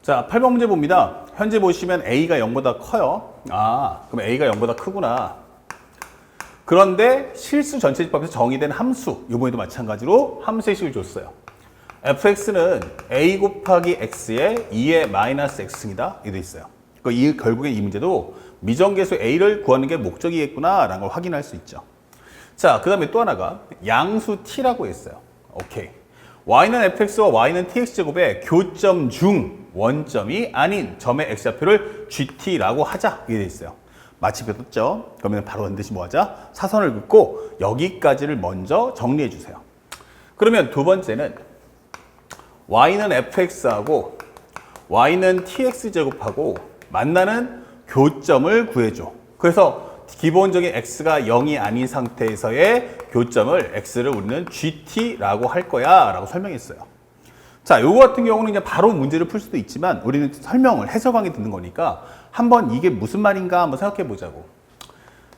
자, 8번 문제 봅니다. 현재 보시면 A가 0보다 커요. 아, 그럼 A가 0보다 크구나. 그런데 실수 전체집합에서 정의된 함수, 이번에도 마찬가지로 함수의 식을 줬어요. fx는 a 곱하기 x의 2의 마이너스 x승이다. 이렇게 돼 있어요. 그러니까 결국엔 이 문제도 미정계수 a를 구하는 게 목적이겠구나 라는 걸 확인할 수 있죠. 자, 그 다음에 또 하나가 양수 t라고 했어요. 오케이. y는 fx와 y는 tx제곱의 교점 중 원점이 아닌 점의 x좌표를 gt라고 하자. 이게 돼 있어요. 마침표 떴죠? 그러면 바로 반드시 뭐 하자? 사선을 긋고 여기까지를 먼저 정리해 주세요. 그러면 두 번째는 y는 fx하고 y는 tx제곱하고 만나는 교점을 구해줘. 그래서 기본적인 x가 0이 아닌 상태에서의 교점을 x를 우리는 gt라고 할 거야 라고 설명했어요. 자, 요거 같은 경우는 이제 바로 문제를 풀 수도 있지만 우리는 설명을 해설 강의 듣는 거니까 한번 이게 무슨 말인가 한번 생각해 보자고.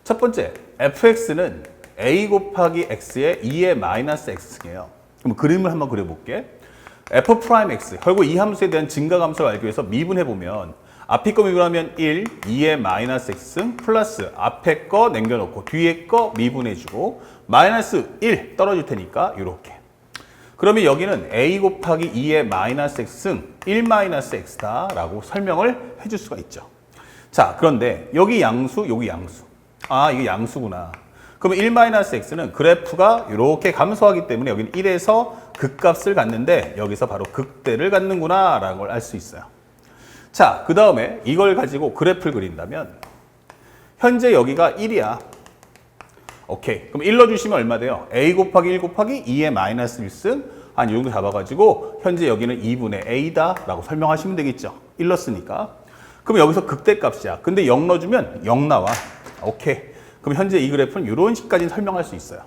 첫 번째, fx는 a 곱하기 x의 2의 마이너스 x승이에요. 그럼 그림을 한번 그려볼게. f'(x) 결국 이 함수에 대한 증가함수를 알기 위해서 미분해보면 앞에 거 미분하면 1, 2의 마이너스 x승 플러스 앞에 거 남겨놓고 뒤에 거 미분해주고 마이너스 1 떨어질 테니까 이렇게. 그러면 여기는 a 곱하기 2의 마이너스 x승 1 마이너스 x다 라고 설명을 해줄 수가 있죠. 자, 그런데 여기 양수, 여기 양수. 아, 이게 양수구나. 그러면 1 마이너스 x는 그래프가 이렇게 감소하기 때문에 여기는 1에서 극값을 갖는데 여기서 바로 극대를 갖는구나 라는 걸 알 수 있어요. 자, 그 다음에 이걸 가지고 그래프를 그린다면 현재 여기가 1이야. 오케이. 그럼 1 넣어주시면 얼마 돼요? a 곱하기 1 곱하기 2의 마이너스 1승 한 이 정도 잡아가지고 현재 여기는 2분의 a다 라고 설명하시면 되겠죠. 1 넣었으니까. 그럼 여기서 극대값이야. 근데 0 넣어주면 0 나와. 오케이. 그럼 현재 이 그래프는 이런 식까지는 설명할 수 있어요.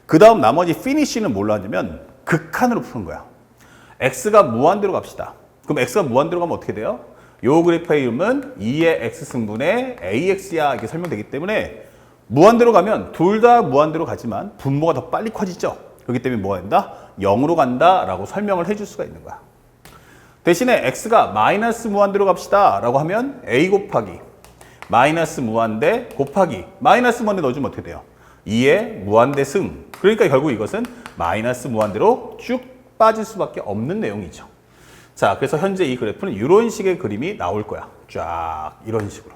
그 다음 나머지 피니쉬는 뭘로 하냐면 극한으로 푸는 거야. x가 무한대로 갑시다. 그럼 x가 무한대로 가면 어떻게 돼요? 요 그래프의 이름은 2의 x승분의 ax야 이렇게 설명되기 때문에 무한대로 가면 둘 다 무한대로 가지만 분모가 더 빨리 커지죠. 그렇기 때문에 뭐가 된다? 0으로 간다 라고 설명을 해줄 수가 있는 거야. 대신에 x가 마이너스 무한대로 갑시다 라고 하면 a 곱하기 마이너스 무한대 곱하기 마이너스 무한대 넣어주면 어떻게 돼요? 2의 무한대 승. 그러니까 결국 이것은 마이너스 무한대로 쭉 빠질 수밖에 없는 내용이죠. 자, 그래서 현재 이 그래프는 이런 식의 그림이 나올 거야. 쫙 이런 식으로.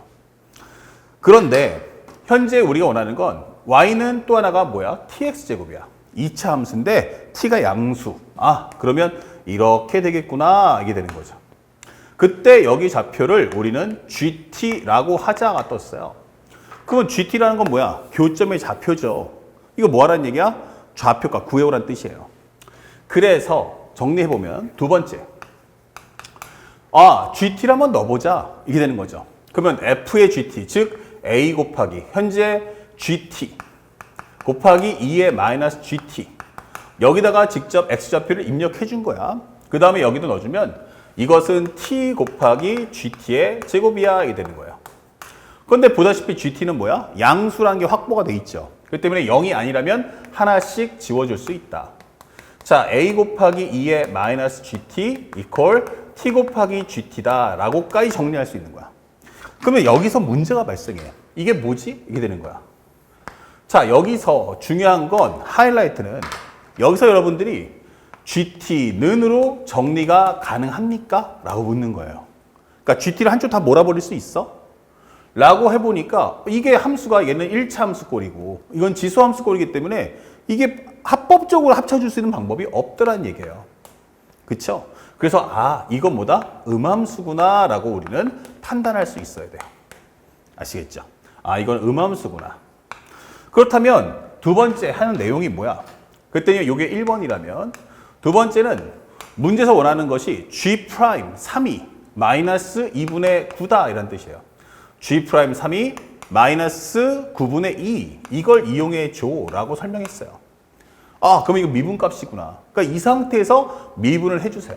그런데 현재 우리가 원하는 건 y는 또 하나가 뭐야? tx제곱이야. 2차 함수인데 t가 양수. 아, 그러면 이렇게 되겠구나 이게 되는 거죠. 그때 여기 좌표를 우리는 gt라고 하자가 떴어요. 그러면 gt라는 건 뭐야? 교점의 좌표죠. 이거 뭐 하라는 얘기야? 좌표값 구해오라는 뜻이에요. 그래서 정리해보면 두 번째. 아, gt를 한번 넣어보자. 이게 되는 거죠. 그러면 f의 gt, 즉 a 곱하기 현재 gt 곱하기 2의 마이너스 gt. 여기다가 직접 x좌표를 입력해 준 거야. 그 다음에 여기도 넣어주면 이것은 t 곱하기 gt의 제곱이야 이게 되는 거예요. 그런데 보다시피 gt는 뭐야? 양수라는 게 확보가 돼 있죠. 그렇기 때문에 0이 아니라면 하나씩 지워줄 수 있다. 자, a 곱하기 2의 마이너스 gt 이퀄 t 곱하기 gt다 라고까지 정리할 수 있는 거야. 그러면 여기서 문제가 발생해. 이게 뭐지? 이게 되는 거야. 자, 여기서 중요한 건 하이라이트는 여기서 여러분들이 GT는으로 정리가 가능합니까? 라고 묻는 거예요. 그러니까 GT를 한쪽 다 몰아버릴 수 있어? 라고 해보니까 이게 함수가 얘는 1차 함수꼴이고 이건 지수 함수꼴이기 때문에 이게 합법적으로 합쳐줄 수 있는 방법이 없더라는 얘기예요. 그쵸? 그래서 아, 이건 뭐다? 음함수구나 라고 우리는 판단할 수 있어야 돼요. 아시겠죠? 아, 이건 음함수구나. 그렇다면 두 번째 하는 내용이 뭐야? 그랬더니 이게 1번이라면 두 번째는 문제에서 원하는 것이 G'3이 마이너스 2분의 9다 이란 뜻이에요. G'3이 마이너스 9분의 2 이걸 이용해 줘 라고 설명했어요. 아, 그럼 이거 미분값이구나. 그러니까 이 상태에서 미분을 해주세요.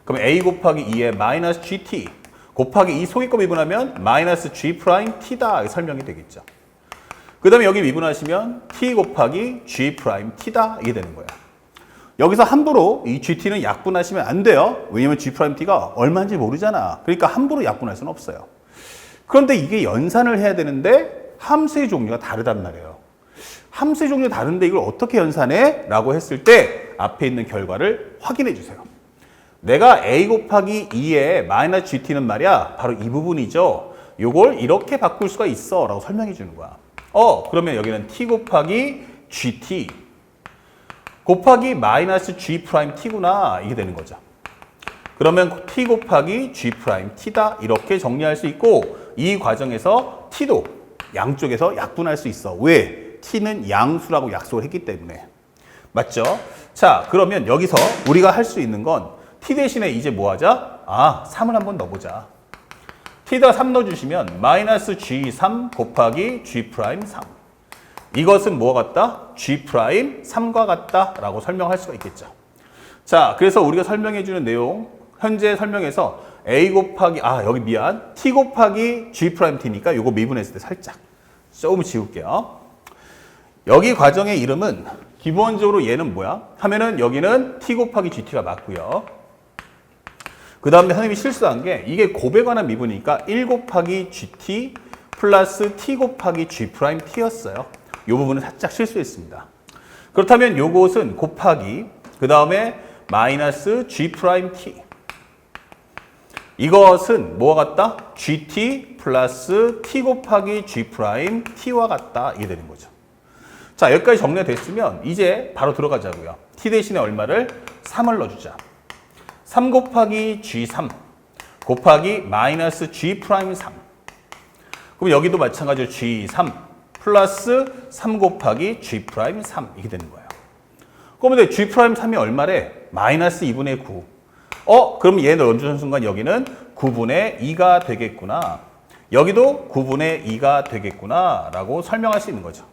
그럼 a 곱하기 2의 마이너스 gt 곱하기 이 속의 거 미분하면 마이너스 G'T다 설명이 되겠죠. 그 다음에 여기 미분하시면 t 곱하기 G'T다 이게 되는 거예요. 여기서 함부로 이 GT는 약분하시면 안 돼요. 왜냐면 G'T가 얼마인지 모르잖아. 그러니까 함부로 약분할 수는 없어요. 그런데 이게 연산을 해야 되는데 함수의 종류가 다르단 말이에요. 함수의 종류가 다른데 이걸 어떻게 연산해? 라고 했을 때 앞에 있는 결과를 확인해 주세요. 내가 a 곱하기 2의 마이너스 GT는 말이야 바로 이 부분이죠. 요걸 이렇게 바꿀 수가 있어 라고 설명해 주는 거야. 그러면 여기는 t 곱하기 GT 곱하기 마이너스 G'T구나 이게 되는 거죠. 그러면 t 곱하기 G'T다 이렇게 정리할 수 있고 이 과정에서 t도 양쪽에서 약분할 수 있어. 왜? t는 양수라고 약속을 했기 때문에. 맞죠? 자, 그러면 여기서 우리가 할 수 있는 건 t 대신에 이제 뭐 하자? 3을 한번 넣어보자. t에다 3 넣어주시면 마이너스 G3 곱하기 G'3. 이것은 뭐와 같다? G'3과 같다 라고 설명할 수가 있겠죠. 자, 그래서 우리가 설명해주는 내용 현재 설명에서 a 곱하기 여기 미안 t 곱하기 G'T니까 요거 미분했을 때 살짝 조금 지울게요. 여기 과정의 이름은 기본적으로 얘는 뭐야? 하면은 여기는 t 곱하기 GT가 맞고요. 그 다음에 선생님이 실수한 게 이게 곱에 관한 미분이니까 1 곱하기 GT 플러스 t 곱하기 G'T였어요. 이 부분은 살짝 실수했습니다. 그렇다면 요것은 곱하기 그 다음에 마이너스 G'T 이것은 뭐와 같다? GT 플러스 t 곱하기 G'T와 같다 이게 되는 거죠. 자, 여기까지 정리가 됐으면 이제 바로 들어가자고요. t 대신에 얼마를? 3을 넣어주자. 3 곱하기 G3 곱하기 마이너스 G'3. 그럼 여기도 마찬가지로 G3 플러스 3 곱하기 G'3 이게 되는 거예요. 그러면 G'3이 얼마래? 마이너스 2분의 9. 그럼 얘 넣어주는 순간 여기는 9분의 2가 되겠구나. 여기도 9분의 2가 되겠구나 라고 설명할 수 있는 거죠.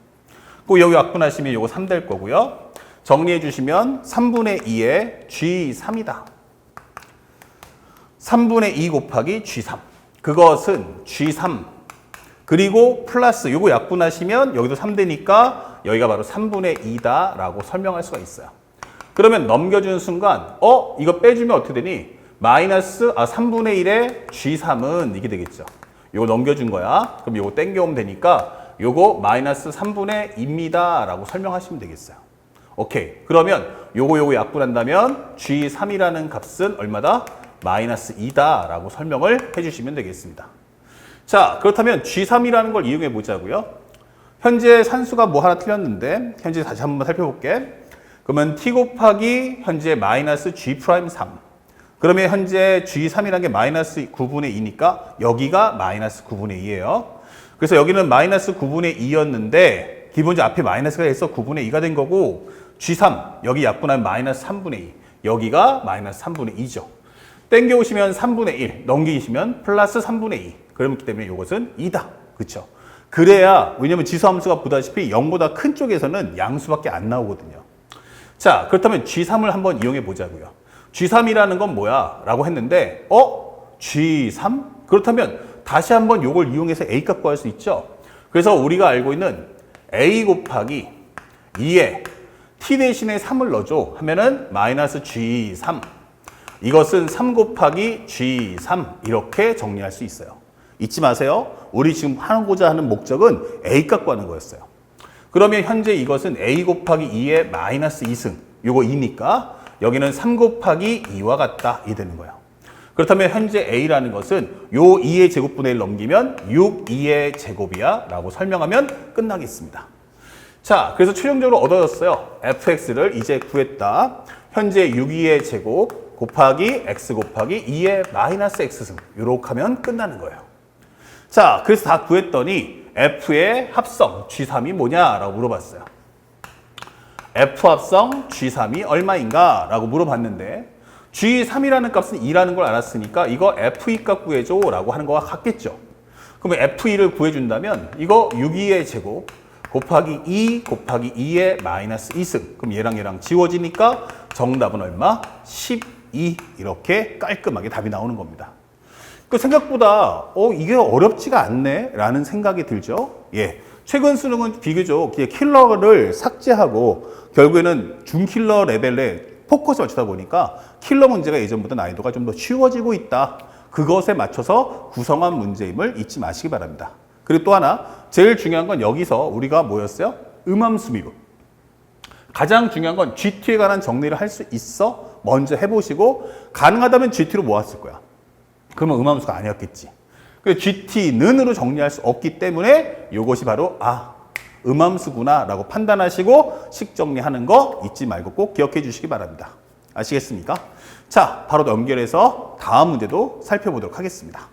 그 여기 약분하시면 이거 3 될 거고요. 정리해 주시면 3분의 2의 G3이다. 3분의 2 곱하기 G3. 그것은 G3 그리고 플러스 요거 약분하시면 여기도 3 되니까 여기가 바로 3분의 2다 라고 설명할 수가 있어요. 그러면 넘겨주는 순간 이거 빼주면 어떻게 되니? 마이너스 3분의 1의 G3은 이게 되겠죠. 요거 넘겨준 거야. 그럼 요거 땡겨오면 되니까 요거 마이너스 3분의 2입니다 라고 설명하시면 되겠어요. 오케이. 그러면 요거 약분한다면 G3이라는 값은 얼마다? 마이너스 2다 라고 설명을 해주시면 되겠습니다. 자, 그렇다면 G3이라는 걸 이용해 보자고요. 현재 산수가 뭐 하나 틀렸는데 현재 다시 한번 살펴볼게. 그러면 t 곱하기 현재 마이너스 G'3. 그러면 현재 G3이라는 게 마이너스 9분의 2니까 여기가 마이너스 9분의 2예요. 그래서 여기는 마이너스 9분의 2였는데 기본적으로 앞에 마이너스가 해서 9분의 2가 된 거고 G3 여기 약분하면 마이너스 3분의 2 여기가 마이너스 3분의 2죠. 땡겨오시면 3분의 1 넘기시면 플러스 3분의 2 그렇기 때문에 이것은 2다. 그렇죠? 그래야 왜냐면 지수함수가 보다시피 0보다 큰 쪽에서는 양수밖에 안 나오거든요. 자, 그렇다면 G3을 한번 이용해 보자고요. G3이라는 건 뭐야? 라고 했는데 G3? 그렇다면 다시 한번 이걸 이용해서 A 값 구할 수 있죠. 그래서 우리가 알고 있는 A 곱하기 2에 t 대신에 3을 넣어줘 하면은 마이너스 G3 이것은 3 곱하기 G3 이렇게 정리할 수 있어요. 잊지 마세요. 우리 지금 하고자 하는 목적은 A 값 구하는 거였어요. 그러면 현재 이것은 A 곱하기 2의 마이너스 2승 요거 2니까 여기는 3 곱하기 2와 같다 이 되는 거예요. 그렇다면 현재 A라는 것은 요 2의 제곱분의 1 넘기면 6, 2의 제곱이야 라고 설명하면 끝나겠습니다. 자, 그래서 최종적으로 얻어졌어요. fx를 이제 구했다. 현재 6, 2의 제곱 곱하기 x 곱하기 2의 마이너스 x승 요렇게 하면 끝나는 거예요. 자, 그래서 다 구했더니 f의 합성 G3이 뭐냐라고 물어봤어요. f 합성 G3이 얼마인가 라고 물어봤는데 G3이라는 값은 2라는 걸 알았으니까 이거 F2 값 구해줘 라고 하는 거와 같겠죠. 그러면 F2를 구해준다면 이거 6,2의 제곱 곱하기 2 곱하기 2의 마이너스 2승 그럼 얘랑 지워지니까 정답은 얼마? 12 이렇게 깔끔하게 답이 나오는 겁니다. 그 생각보다 이게 어렵지가 않네 라는 생각이 들죠. 예, 최근 수능은 비교적 킬러를 삭제하고 결국에는 중킬러 레벨의 포커스 맞추다 보니까 킬러 문제가 예전보다 난이도가 좀 더 쉬워지고 있다. 그것에 맞춰서 구성한 문제임을 잊지 마시기 바랍니다. 그리고 또 하나, 제일 중요한 건 여기서 우리가 뭐였어요? 음함수 미분. 가장 중요한 건 GT에 관한 정리를 할 수 있어? 먼저 해보시고, 가능하다면 GT로 모았을 거야. 그러면 음함수가 아니었겠지. GT는으로 정리할 수 없기 때문에 이것이 바로 음함수구나 라고 판단하시고 식 정리하는 거 잊지 말고 꼭 기억해 주시기 바랍니다. 아시겠습니까? 자, 바로 연결해서 다음 문제도 살펴보도록 하겠습니다.